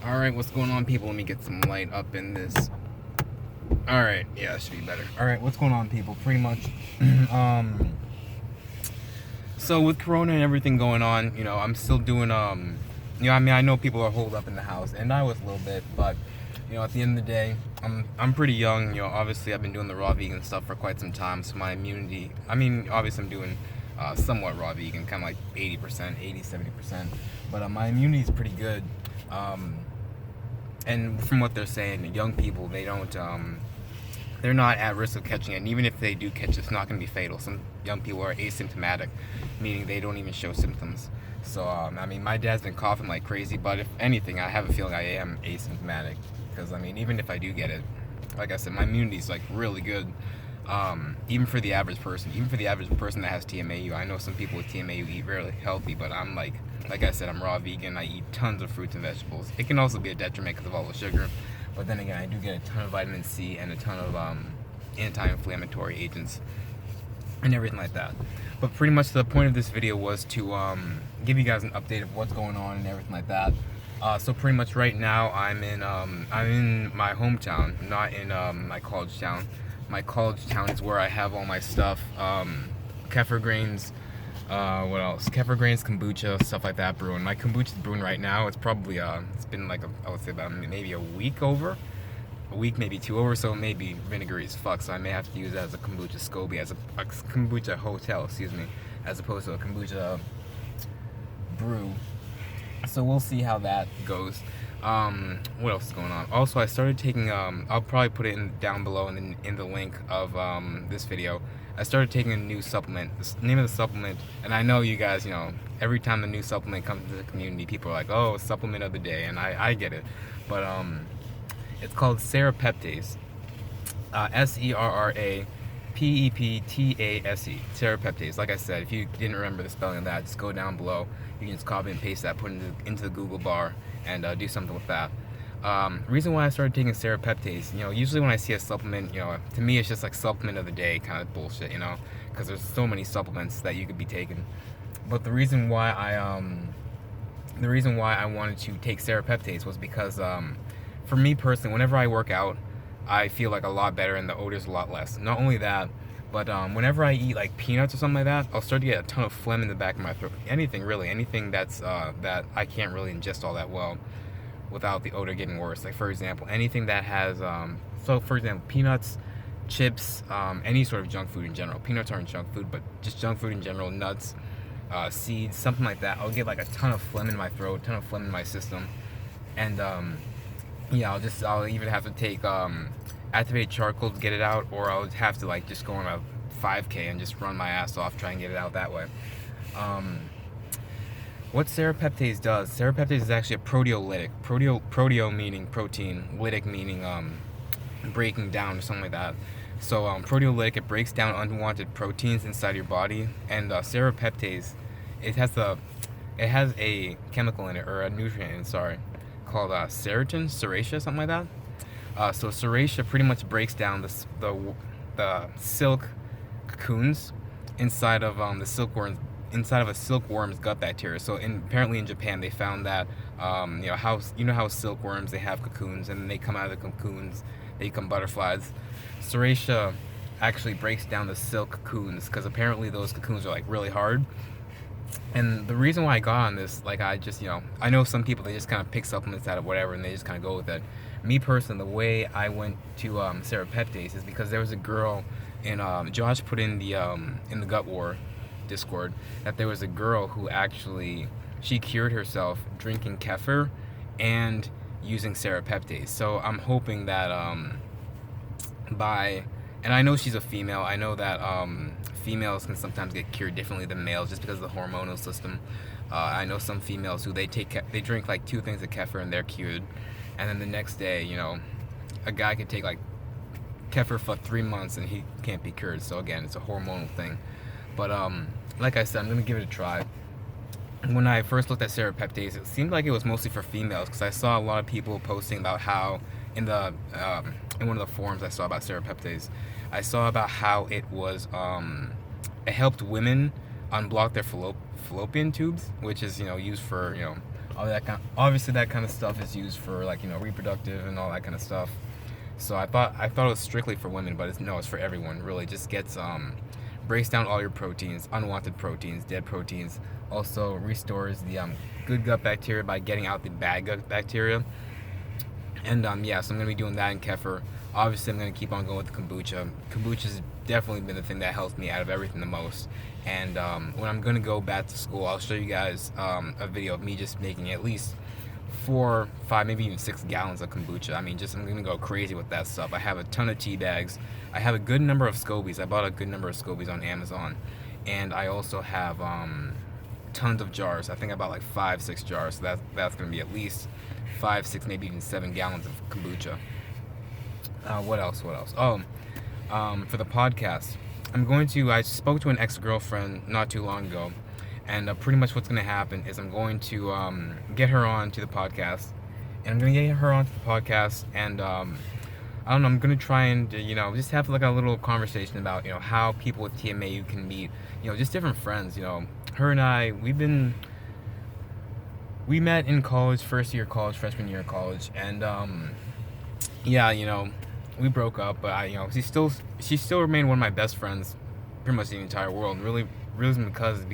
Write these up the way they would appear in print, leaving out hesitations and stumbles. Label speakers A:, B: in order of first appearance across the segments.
A: Alright, what's going on, people? Let me get some light up in this. Alright, yeah, that should be better. Alright, what's going on, people? Pretty much, so with Corona and everything going on, I'm still doing, I know people are holed up in the house, and I was a little bit, but, at the end of the day, I'm pretty young, obviously I've been doing the raw vegan stuff for quite some time, so my immunity, obviously I'm doing, somewhat raw vegan, kind of like 80%, 80, 70%, but my immunity is pretty good. And from what they're saying, young people, they're not at risk of catching it. And even if they do catch it, it's not going to be fatal. Some young people are asymptomatic, meaning they don't even show symptoms. So, my dad's been coughing like crazy, but if anything, I have a feeling I am asymptomatic. Because, even if I do get it, like I said, my immunity is like really good. Even for the average person, that has TMAU. I know some people with TMAU eat really healthy, but I'm like I said, I'm raw vegan. I eat tons of fruits and vegetables. It can also be a detriment because of all the sugar, but then again, I do get a ton of vitamin C and a ton of anti-inflammatory agents and everything like that. But pretty much the point of this video was to give you guys an update of what's going on and everything like that. So pretty much right now I'm in my hometown, not in my college town. My college town is where I have all my stuff, kefir grains, what else? Kefir grains, kombucha, stuff like that brewing. My kombucha is brewing right now. It's probably, it's been like, I would say about maybe a week, maybe two over, so maybe vinegary as fuck, so I may have to use it as a kombucha SCOBY, as a kombucha hotel, as opposed to a kombucha brew. So we'll see how that goes. What else is going on? Also, I started taking, I'll probably put it down below in the link of this video. I started taking a new supplement. The name of the supplement, and I know you guys, every time the new supplement comes into the community, people are like, oh, supplement of the day, and I get it. But it's called Serrapeptase. Serrapeptase. Serrapeptase. Like I said, if you didn't remember the spelling of that, just go down below. You can just copy and paste that, put it into the Google bar, and do something with that. Reason why I started taking Serrapeptase, usually when I see a supplement, to me it's just like supplement of the day kind of bullshit, because there's so many supplements that you could be taking. But the reason why I wanted to take Serrapeptase was because, for me personally, whenever I work out, I feel like a lot better and the odor's a lot less. Not only that, but whenever I eat like peanuts or something like that, I'll start to get a ton of phlegm in the back of my throat. Anything that's that I can't really ingest all that well without the odor getting worse. Like for example, anything that has so for example, peanuts, chips, any sort of junk food in general. Peanuts aren't junk food, but just junk food in general, nuts, seeds, something like that. I'll get like a ton of phlegm in my throat, a ton of phlegm in my system, and yeah, I'll even have to take activated charcoal to get it out, or I'll have to like just go on a 5K and just run my ass off, try and get it out that way. What Serrapeptase does, Serrapeptase is actually a proteolytic. Proteo meaning protein, lytic meaning breaking down or something like that. So proteolytic, it breaks down unwanted proteins inside your body, and Serrapeptase, it has a chemical in it, or a nutrient, called serratia, something like that. So serratia pretty much breaks down the silk cocoons inside of inside of a silkworm's gut bacteria. So apparently in Japan they found that how silkworms, they have cocoons, and they come out of the cocoons, they become butterflies. Serratia actually breaks down the silk cocoons, because apparently those cocoons are like really hard. And the reason why I got on this, like I know some people, they just kind of pick supplements out of whatever and they just kind of go with it. Me personally, the way I went to Serrapeptase is because there was a girl in Josh put in the Gut War Discord that there was a girl who actually, she cured herself drinking kefir and using Serrapeptase. So I'm hoping that and I know she's a female, I know that females can sometimes get cured differently than males just because of the hormonal system. I know some females who they drink like 2 things of kefir and they're cured, and then the next day, a guy could take like kefir for 3 months and he can't be cured. So again, it's a hormonal thing. But like I said, I'm gonna give it a try. When I first looked at Serrapeptase, it seemed like it was mostly for females, because I saw a lot of people posting about how in one of the forums I saw about Serrapeptase, I saw about how it was it helped women unblock their fallopian tubes, which is used for all that obviously that kind of stuff is used for like reproductive and all that kind of stuff. So I thought it was strictly for women, but it's for everyone. Really, just gets breaks down all your proteins, unwanted proteins, dead proteins. Also restores the good gut bacteria by getting out the bad gut bacteria. And yeah, so I'm gonna be doing that in kefir. Obviously, I'm gonna keep on going with the kombucha. Kombucha's definitely been the thing that helps me out of everything the most. And when I'm gonna go back to school, I'll show you guys a video of me just making at least 4, 5, maybe even 6 gallons of kombucha. I mean, I'm gonna go crazy with that stuff. I have a ton of tea bags. I have a good number of scobies. I bought a good number of scobies on Amazon, and I also have tons of jars. I think I bought like 5, 6 jars. So that's gonna be at least 5, 6, maybe even 7 gallons of kombucha. What else? Oh, for the podcast, I spoke to an ex-girlfriend not too long ago, and pretty much what's going to happen is I'm going to get her on to the podcast, and I don't know, I'm going to try and, just have like a little conversation about, how people with TMAU can meet, just different friends. Her and I, we met in college, first year of college, freshman year of college, and yeah, we broke up, but she still remained one of my best friends, pretty much the entire world. Really, because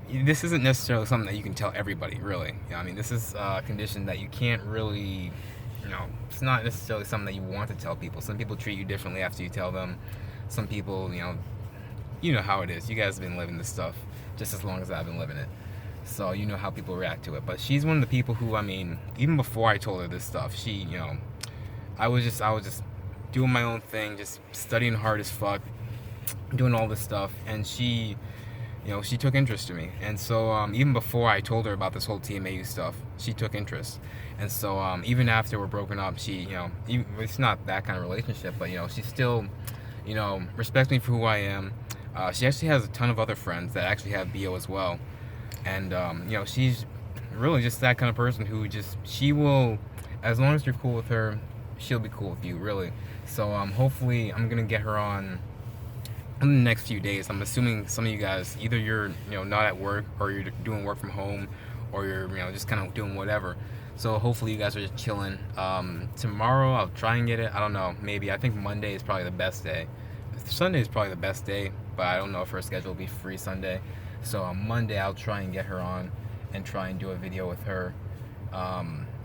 A: this isn't necessarily something that you can tell everybody. Really, I mean, this is a condition that you can't really, it's not necessarily something that you want to tell people. Some people treat you differently after you tell them. Some people, you know how it is. You guys have been living this stuff just as long as I've been living it. So you know how people react to it. But she's one of the people who, I mean, even before I told her this stuff, she, I was just doing my own thing, just studying hard as fuck, doing all this stuff, and she took interest in me. And so even before I told her about this whole TMAU stuff, she took interest. And so even after we're broken up, she, it's not that kind of relationship, but she still, respects me for who I am. She actually has a ton of other friends that actually have BO as well. And she's really just that kind of person who she will, as long as you're cool with her, she'll be cool with you, really. So hopefully I'm gonna get her on in the next few days. I'm assuming some of you guys, either you're not at work, or you're doing work from home, or you're just kind of doing whatever. So hopefully you guys are just chilling. Tomorrow I'll try and get it. I don't know, maybe. I think Monday is probably the best day. Sunday is probably the best day, but I don't know if her schedule will be free Sunday. So on Monday I'll try and get her on and try and do a video with her.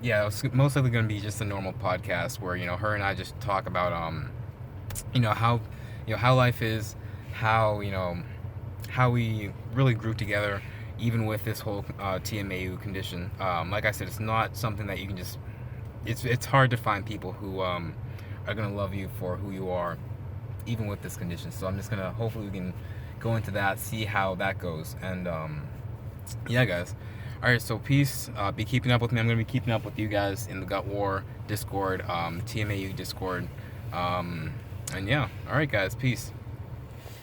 A: Yeah, it's most likely going to be just a normal podcast where her and I just talk about how life is, how we really grew together, even with this whole TMAU condition. Like I said, it's not something that you can just. It's hard to find people who are going to love you for who you are, even with this condition. So I'm just gonna, hopefully we can go into that, see how that goes, and yeah, guys. Alright, so peace. Be keeping up with me. I'm going to be keeping up with you guys in the Gut War Discord, TMAU Discord. And yeah, alright, guys, peace.